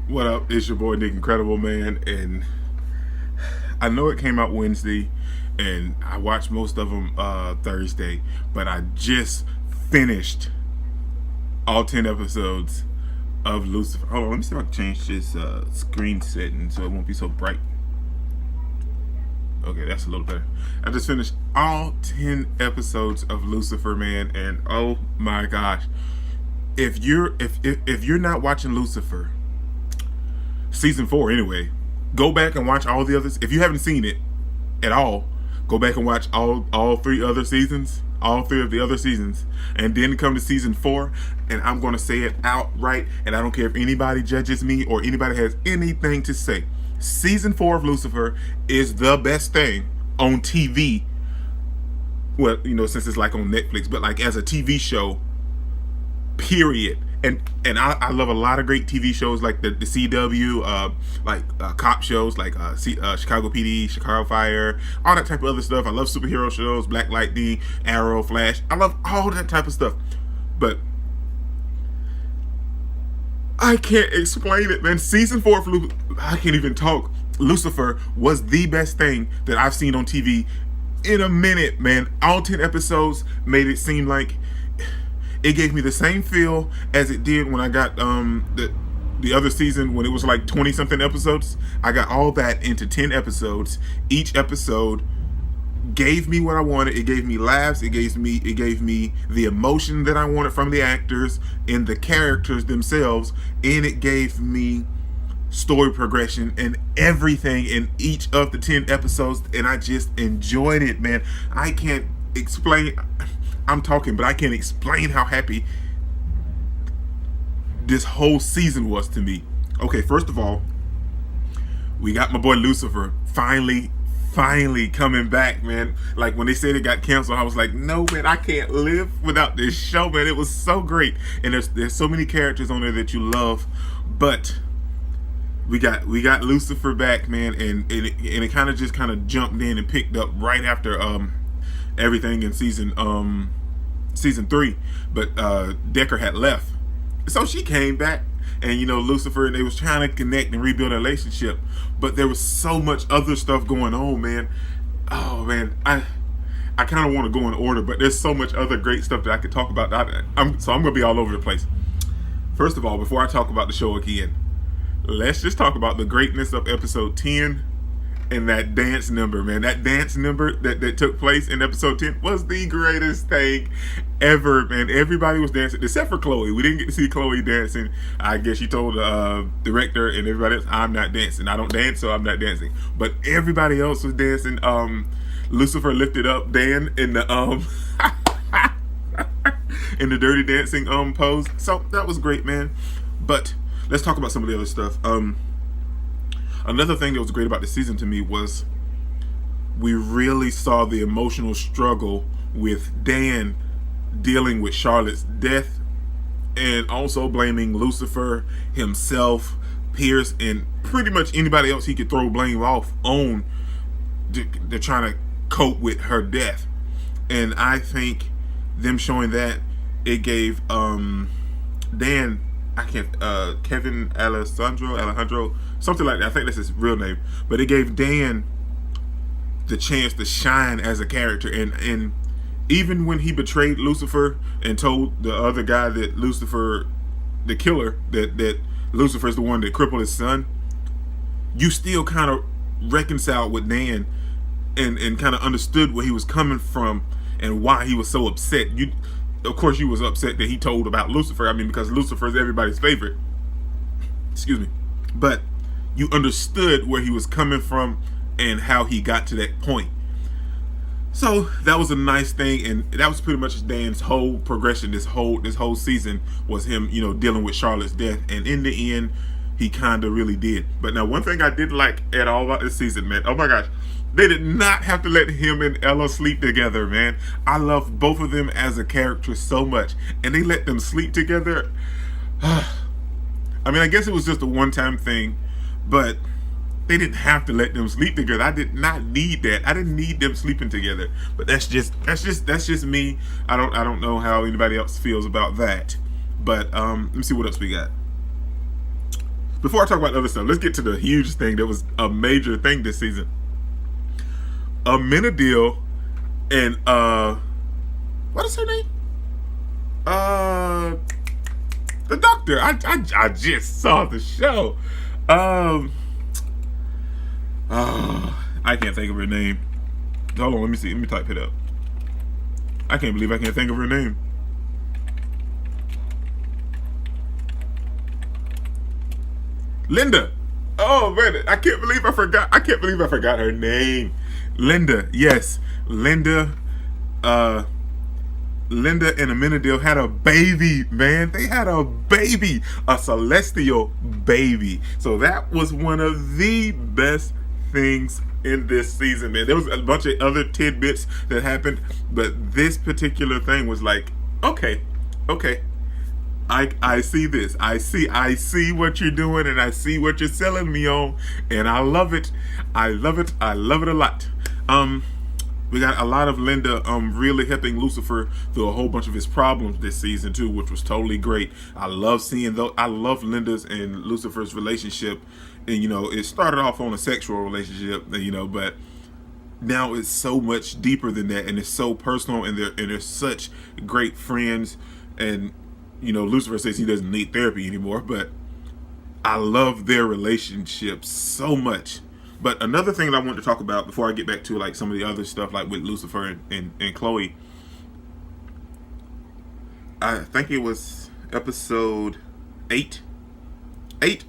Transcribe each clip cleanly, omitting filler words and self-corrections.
What up? It's your boy Nick Incredible Man, and I know it came out Wednesday, and I watched most of them Thursday, but I just finished all 10 episodes of Lucifer. Hold on, let me see if I can change this screen setting so it won't be so bright. Okay, that's a little better. I just finished all 10 episodes of Lucifer, man, and oh my gosh, if you're not watching Lucifer season 4 anyway, go back and watch all the others. If you haven't seen it at all, go back and watch all three of the other seasons, and then come to season 4. And I'm going to say it outright, and I don't care if anybody judges me or anybody has anything to say. Season 4 of Lucifer is the best thing on TV. Well, since it's like on Netflix, but like as a TV show, period. And I love a lot of great TV shows like the CW, cop shows like Chicago PD, Chicago Fire, all that type of other stuff. I love superhero shows, Black Lightning, Arrow, Flash. I love all that type of stuff. But I can't explain it, man. Season 4 of I can't even talk. Lucifer was the best thing that I've seen on TV in a minute, man. All 10 episodes made it seem like it gave me the same feel as it did when I got the other season, when it was like 20 something episodes. I got all that into 10 episodes. Each episode gave me what I wanted. It gave me laughs. It gave me the emotion that I wanted from the actors and the characters themselves, and it gave me story progression and everything in each of the 10 episodes, and I just enjoyed it, man. I can't explain. I'm talking, but I can't explain how happy this whole season was to me. Okay, first of all, we got my boy Lucifer finally coming back, man. Like when they said it got canceled, I was like, no, man, I can't live without this show, man. It was so great, and there's so many characters on there that you love, but we got Lucifer back, man, and it kind of jumped in and picked up right after everything in season 3, but Decker had left, so she came back, and Lucifer and they was trying to connect and rebuild a relationship, but there was so much other stuff going on, man. Oh man, I kind of want to go in order, but there's so much other great stuff that I could talk about. I'm gonna be all over the place. First of all, before I talk about the show again, let's just talk about the greatness of episode 10 and that dance number, man. That dance number that took place in episode 10 was the greatest thing ever, man. Everybody was dancing, except for Chloe. We didn't get to see Chloe dancing. I guess she told the director and everybody else, I'm not dancing. I don't dance, so I'm not dancing. But everybody else was dancing. Lucifer lifted up Dan in the in the dirty dancing pose. So that was great, man. But let's talk about some of the other stuff. Another thing that was great about the season to me was we really saw the emotional struggle with Dan dealing with Charlotte's death, and also blaming Lucifer, himself, Pierce, and pretty much anybody else he could throw blame off on. They're trying to cope with her death. And I think them showing that, it gave Dan, Kevin Alejandro, something like that. I think that's his real name. But it gave Dan the chance to shine as a character. And even when he betrayed Lucifer and told the other guy that Lucifer, the killer, that Lucifer's the one that crippled his son, you still kind of reconciled with Dan and kind of understood where he was coming from and why he was so upset. Of course, you was upset that he told about Lucifer. I mean, because Lucifer is everybody's favorite. Excuse me. But you understood where he was coming from and how he got to that point. So that was a nice thing, and that was pretty much Dan's whole progression. This whole season was him, dealing with Charlotte's death, and in the end, he kind of really did. But now, one thing I didn't like at all about this season, man. Oh my gosh. They did not have to let him and Ella sleep together, man. I love both of them as a character so much, and they let them sleep together. I mean, I guess it was just a one-time thing, but they didn't have to let them sleep together. I did not need that. I didn't need them sleeping together. But that's just me. I don't know how anybody else feels about that. But let me see what else we got. before I talk about other stuff, let's get to the huge thing that was a major thing this season. Amenadiel and what is her name? The doctor. I just saw the show. I can't think of her name. Hold on, let me see. Let me type it up. I can't believe I can't think of her name. Linda. Oh man, I can't believe I forgot. I can't believe I forgot her name. Linda. Yes, Linda. Linda and Amenadiel had a baby, man. They had a baby, a celestial baby. So that was one of the best things in this season, man. There was a bunch of other tidbits that happened, but this particular thing was like, okay. I see this. I see what you're doing, and I see what you're selling me on, and I love it. I love it a lot. We got a lot of Linda really helping Lucifer through a whole bunch of his problems this season too, which was totally great. I love seeing though. I love Linda's and Lucifer's relationship, and it started off on a sexual relationship, but now it's so much deeper than that, and it's so personal, and they're such great friends. And Lucifer says he doesn't need therapy anymore, but I love their relationship so much. But another thing that I want to talk about before I get back to like some of the other stuff, like with Lucifer and Chloe, I think it was episode 8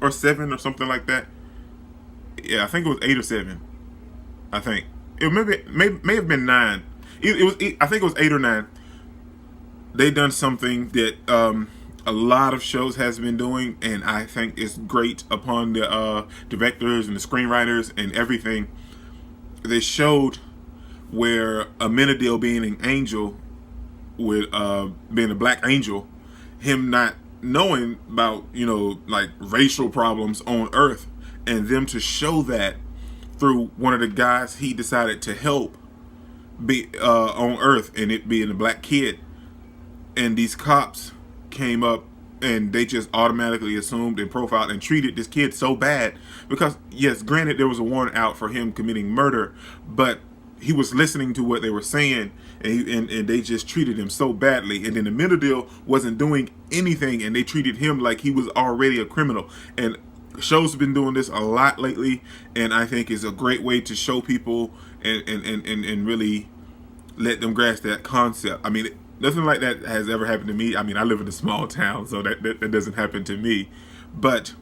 or 7 or something like that. Yeah, I think it was 8 or 7. I think it may have been 9. I think it was 8 or 9. They done something that a lot of shows has been doing, and I think it's great upon the directors and the screenwriters and everything. They showed where Amenadiel being an angel, with being a black angel, him not knowing about like racial problems on Earth, and them to show that through one of the guys he decided to help be on Earth, and it being a black kid. And these cops came up and they just automatically assumed and profiled and treated this kid so bad because, yes, granted, there was a warrant out for him committing murder, but he was listening to what they were saying, and they just treated him so badly. And then the Amenadiel wasn't doing anything, and they treated him like he was already a criminal. And shows have been doing this a lot lately, and I think it's a great way to show people and really let them grasp that concept. I mean, nothing like that has ever happened to me. I mean, I live in a small town, so that doesn't happen to me. But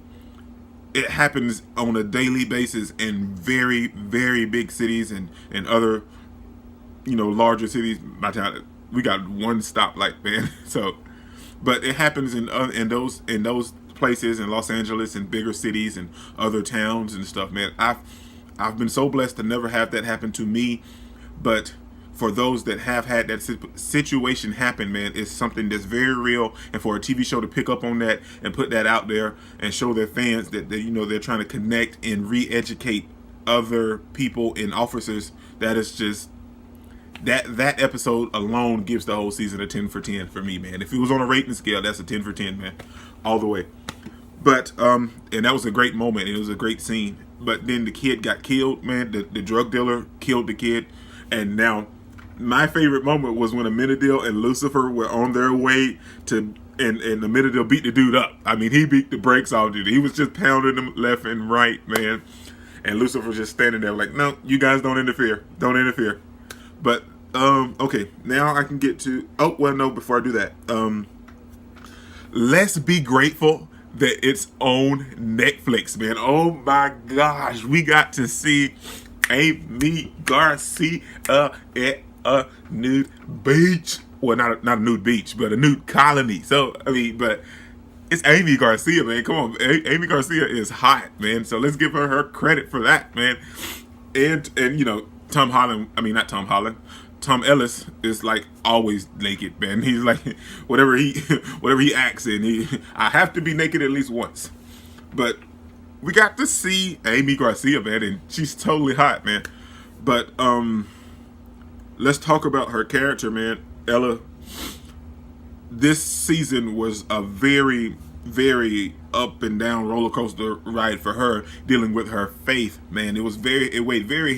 it happens on a daily basis in very, very big cities and other, larger cities. My town, we got one stoplight, man. So, but it happens in those places in Los Angeles and bigger cities and other towns and stuff, man. I've been so blessed to never have that happen to me, but for those that have had that situation happen, man, it's something that's very real. And for a TV show to pick up on that and put that out there and show their fans that they're trying to connect and re-educate other people and officers, that is just that episode alone gives the whole season a 10 for 10 for me, man. If it was on a rating scale, that's a 10 for 10, man, all the way. But and that was a great moment. It was a great scene. But then the kid got killed, man. The drug dealer killed the kid, and now. My favorite moment was when Amenadiel and Lucifer were on their way to, and Amenadiel beat the dude up. I mean, he beat the brakes off dude. He was just pounding him left and right, man. And Lucifer was just standing there like, no, you guys don't interfere. Don't interfere. But, okay, now I can get to, before I do that, let's be grateful that it's on Netflix, man. Oh my gosh, we got to see Amy Garcia at a nude beach. Well, not a nude beach, but a nude colony. So, I mean, but it's Amy Garcia, man. Come on. Amy Garcia is hot, man. So let's give her credit for that, man. And Tom Ellis is like always naked, man. He's like, whatever he acts in, I have to be naked at least once. But we got to see Amy Garcia, man, and she's totally hot, man. But, let's talk about her character, man. Ella, this season was a very, very up and down roller coaster ride for her dealing with her faith. Man, it weighed very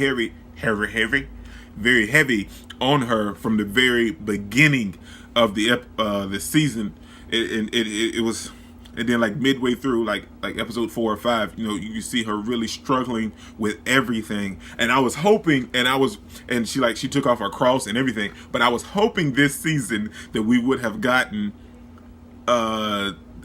very heavy on her from the very beginning of the season. It was, and then like midway through, like episode 4 or 5, you see her really struggling with everything. And I was hoping, and she took off her cross and everything. But I was hoping this season that we would have gotten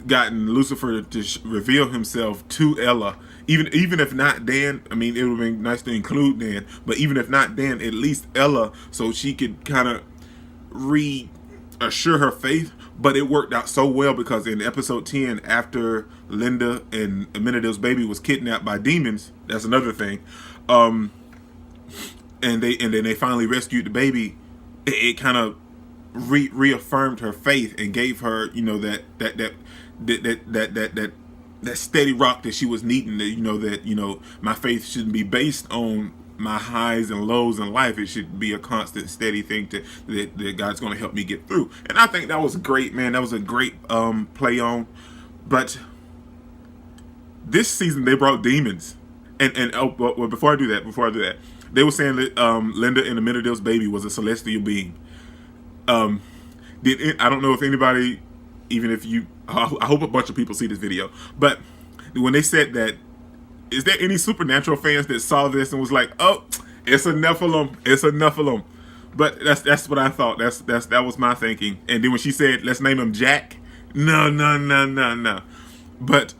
Lucifer to reveal himself to Ella. Even if not Dan, I mean, it would have been nice to include Dan, but even if not Dan, at least Ella, so she could kind of reassure her faith. But it worked out so well, because in episode 10, after Linda and Amenadiel's baby was kidnapped by demons, that's another thing, and then they finally rescued the baby. It kind of reaffirmed her faith and gave her, that steady rock that she was needing. That my faith shouldn't be based on my highs and lows in life. It should be a constant, steady thing that God's going to help me get through. And I think that was great, man. That was a great play on. But this season they brought demons, and well, before I do that, they were saying that Linda and Amenadiel's baby was a celestial being. I don't know if anybody, even if you, I hope a bunch of people see this video, but when they said that, is there any Supernatural fans that saw this and was like, oh, it's a Nephilim? But that's what I thought. That was my thinking. And then when she said, let's name him Jack, no. But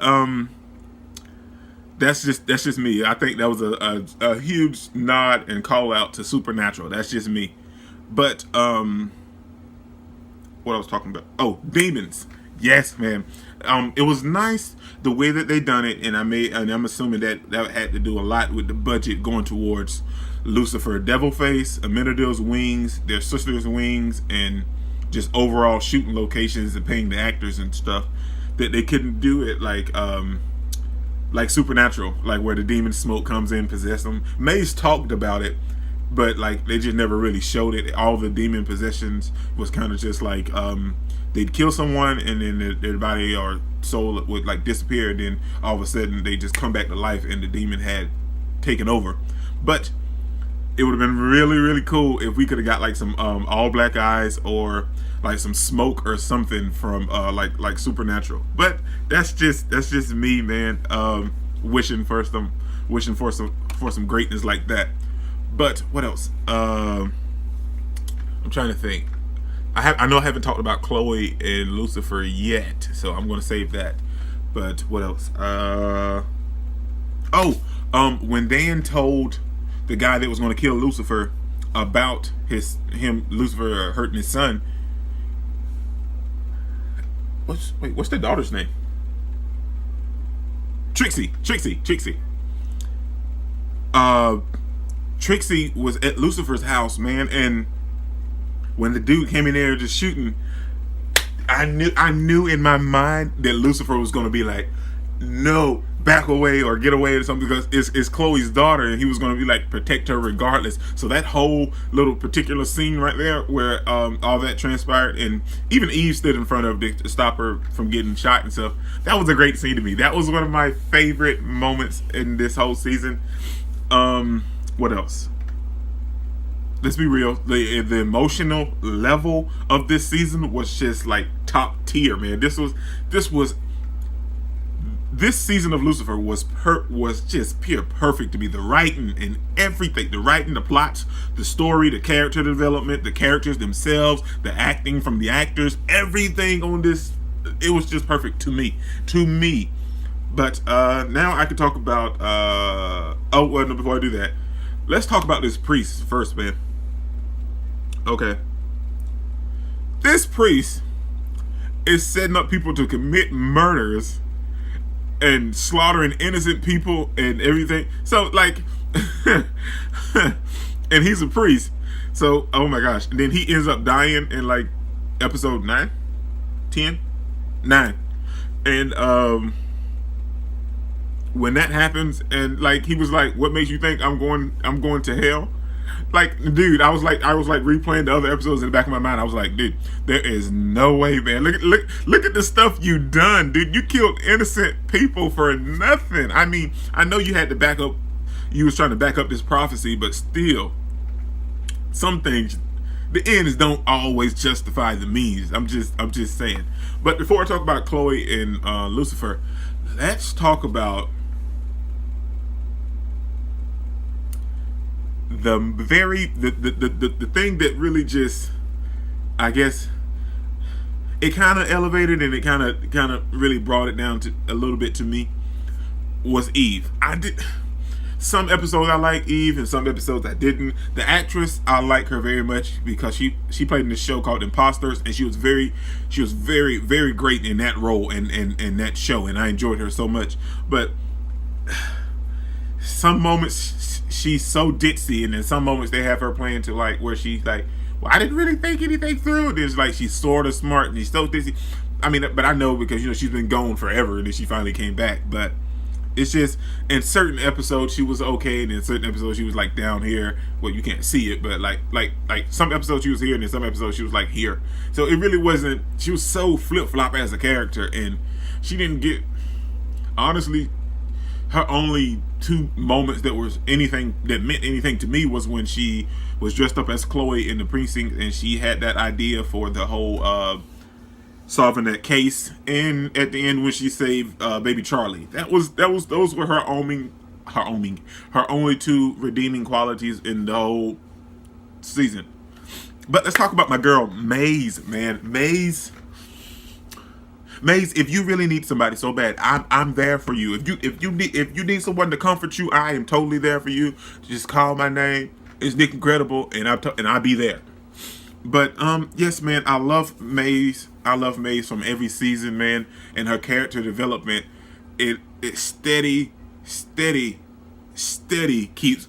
that's just me. I think that was a huge nod and call out to Supernatural. That's just me. But what I was talking about? Oh, demons. Yes, man. It was nice the way that they done it, and I'm assuming that had to do a lot with the budget going towards Lucifer, Devilface, Amenadiel's wings, their sister's wings, and just overall shooting locations and paying the actors and stuff. That they couldn't do it like Supernatural, like where the demon smoke comes in, possess them. Maze talked about it, but like they just never really showed it. All the demon possessions was kind of just like they'd kill someone and then their body or soul would like disappear, and then all of a sudden they just come back to life and the demon had taken over. But it would have been really, really cool if we could have got like some all black eyes or like some smoke or something from like Supernatural. But that's just me, man. Wishing for some greatness like that. But what else? I'm trying to think. I know I haven't talked about Chloe and Lucifer yet, so I'm going to save that. But what else? When Dan told the guy that was going to kill Lucifer about Lucifer hurting his son. What's their daughter's name? Trixie. Trixie was at Lucifer's house, man, and when the dude came in there just shooting, I knew in my mind that Lucifer was going to be like, no, back away or get away or something, because it's Chloe's daughter, and he was going to be like, protect her regardless. So that whole little particular scene right there where all that transpired, and even Eve stood in front of to stop her from getting shot and stuff, that was a great scene to me. That was one of my favorite moments in this whole season. What else? Let's be real. The emotional level of this season was just like top tier, man. This season of Lucifer was just pure perfect to me. The writing and everything, the plots, the story, the character development, the characters themselves, the acting from the actors, everything on this, it was just perfect to me. But now I can talk about before I do that, let's talk about this priest first, man. Okay. This priest is setting up people to commit murders and slaughtering innocent people and everything. So, like, and he's a priest. So, oh my gosh. And then he ends up dying in, like, episode 9? 10? 9. And, when that happens, and, like, he was like, what makes you think I'm going to hell? like, dude, I was like replaying the other episodes in the back of my mind. I was like, dude, there is no way, man. Look at the stuff you done, dude. You killed innocent people for nothing. I mean, I know you had to back up. You was trying to back up this prophecy, but still, some things, the ends don't always justify the means. I'm just saying. But before I talk about Chloe and Lucifer, let's talk about the thing that really just, I guess, it kind of elevated and it kind of really brought it down to a little bit to me, was Eve. I did some episodes I like Eve and some episodes I didn't. The actress, I like her very much because she played in this show called Imposters, and she was very very great in that role and that show, and I enjoyed her so much. But some moments she's so ditzy, and then some moments they have her playing to like where she's like, well, I didn't really think anything through. There's like she's sort of smart and she's so ditzy. I mean, but I know because she's been gone forever and then she finally came back. But it's just in certain episodes she was okay, and in certain episodes she was like down here. Well, you can't see it, but like some episodes she was here, and in some episodes she was like here. So it really wasn't. She was so flip flop as a character, and she didn't get, honestly, her only two moments that was anything that meant anything to me was when she was dressed up as Chloe in the precinct, and she had that idea for the whole solving that case, and at the end when she saved baby Charlie. Those were her only two redeeming qualities in the whole season. But let's talk about my girl Maze, man. Maze, if you really need somebody so bad, I'm there for you. If you need someone to comfort you, I am totally there for you. Just call my name. It's Nick Incredible, and I'll be there. But yes, man, I love Maze. I love Maze from every season, man, and her character development. It steady keeps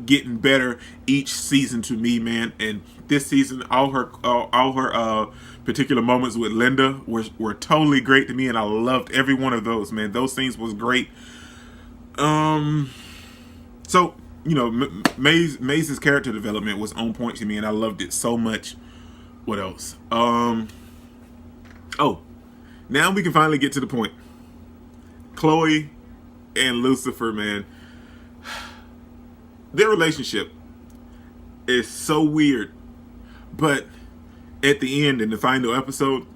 getting better each season to me, man. And this season, all her particular moments with Linda were totally great to me, and I loved every one of those, man. Those scenes was great. So Maze's character development was on point to me, and I loved it so much. What else? Oh, now we can finally get to the point. Chloe and Lucifer, man. Their relationship is so weird, but at the end, in the final episode,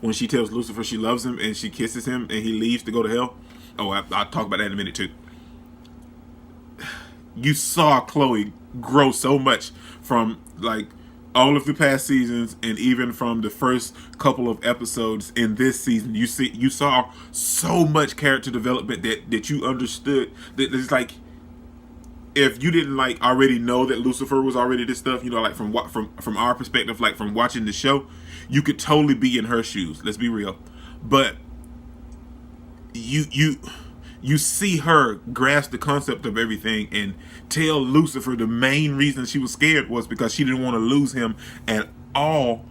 when she tells Lucifer she loves him and she kisses him and he leaves to go to hell. Oh, I'll talk about that in a minute too. You saw Chloe grow so much from like all of the past seasons, and even from the first couple of episodes in this season. You saw so much character development that you understood. That it's like, if you didn't like already know that Lucifer was already this stuff, like from our perspective, like from watching the show, you could totally be in her shoes. Let's be real. But you see her grasp the concept of everything and tell Lucifer the main reason she was scared was because she didn't want to lose him at all.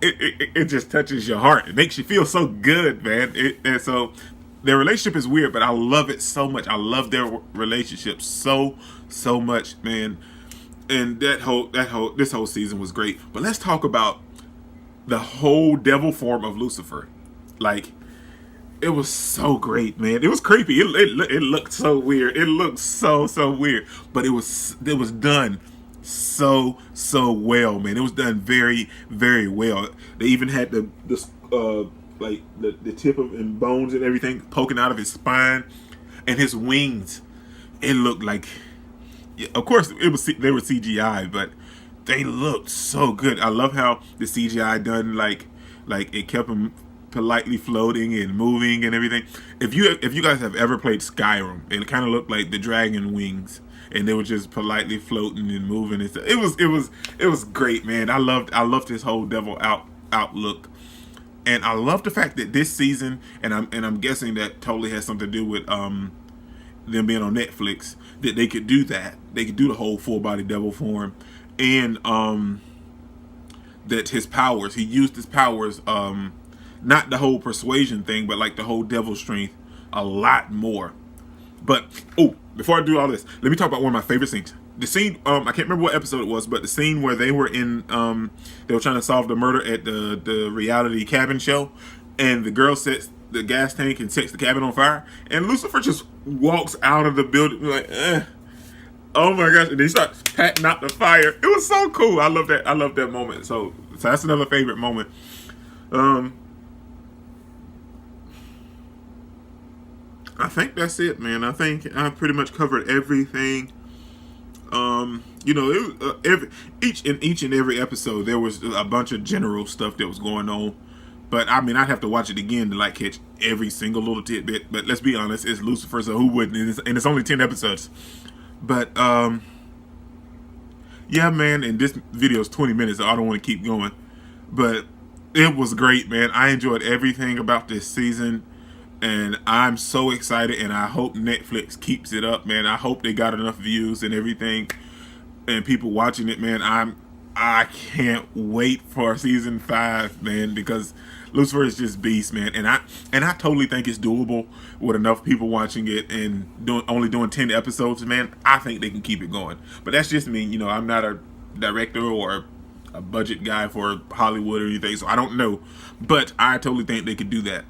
It just touches your heart. It makes you feel so good, man. And so their relationship is weird, but I love it so much. I love their relationship so much, man. And this whole season was great. But let's talk about the whole devil form of Lucifer. Like, it was so great, man. It was creepy. It looked so weird. It looked so weird. But it was done so well, man. It was done very, very well. They even had the tip of and bones and everything poking out of his spine, and his wings. It looked like, of course, they were CGI, but they looked so good. I love how the CGI done like it kept him politely floating and moving and everything. If you guys have ever played Skyrim, it kind of looked like the dragon wings, and they were just politely floating and moving. It was great, man. I loved his whole devil outlook, and I love the fact that this season, and I'm guessing that totally has something to do with them being on Netflix, that they could do that. They could do the whole full body devil form, and that his powers, he used his powers, not the whole persuasion thing, but like the whole devil strength a lot more. But oh, before I do all this, let me talk about one of my favorite scenes. The scene, I can't remember what episode it was, but the scene where they were in, they were trying to solve the murder at the reality cabin show, and the girl sets the gas tank and sets the cabin on fire, and Lucifer just walks out of the building like, oh my gosh, and he starts patting out the fire. It was so cool. I love that. I love that moment. So that's another favorite moment. I think that's it, man. I think I pretty much covered everything. You know, it was, each and every episode there was a bunch of general stuff that was going on. But I mean, I'd have to watch it again to like catch every single little tidbit. But let's be honest, it's Lucifer, so who wouldn't? And it's only 10 episodes. But yeah, man. And this video is 20 minutes, so I don't want to keep going. But it was great, man. I enjoyed everything about this season. And I'm so excited, and I hope Netflix keeps it up, man. I hope they got enough views and everything, and people watching it, man. I can't wait for season 5, man, because Lucifer is just beast, man. And I totally think it's doable with enough people watching it and only doing 10 episodes, man. I think they can keep it going. But that's just me, you know. I'm not a director or a budget guy for Hollywood or anything, so I don't know. But I totally think they could do that.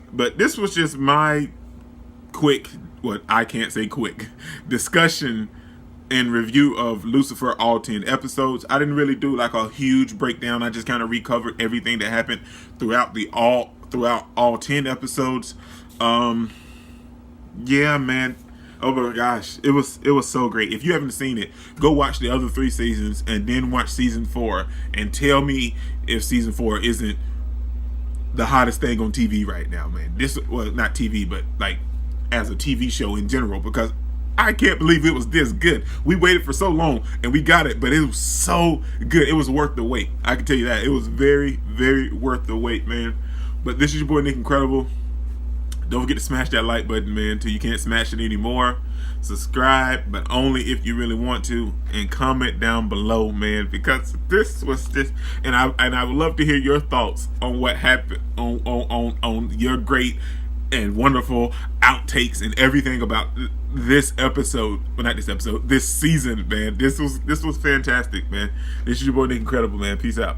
But this was just my quick, I can't say quick, discussion and review of Lucifer, all 10 episodes. I didn't really do like a huge breakdown. I just kind of recovered everything that happened throughout all 10 episodes. Yeah, man. Oh my gosh, it was so great. If you haven't seen it, go watch the other 3 seasons and then watch season 4 and tell me if season 4 isn't the hottest thing on TV right now, man. Well, not TV, but like as a TV show in general, because I can't believe it was this good. We waited for so long and we got it, but it was so good. It was worth the wait. I can tell you that. It was very, very worth the wait, man. But this is your boy Nick Incredible. Don't forget to smash that like button, man, until you can't smash it anymore. Subscribe, but only if you really want to, and comment down below, man, because this was just, and I would love to hear your thoughts on what happened, on your great and wonderful outtakes and everything about this episode. Well, not this episode, this season, man. This was fantastic, man. This is your boy Nick Incredible, man. Peace out.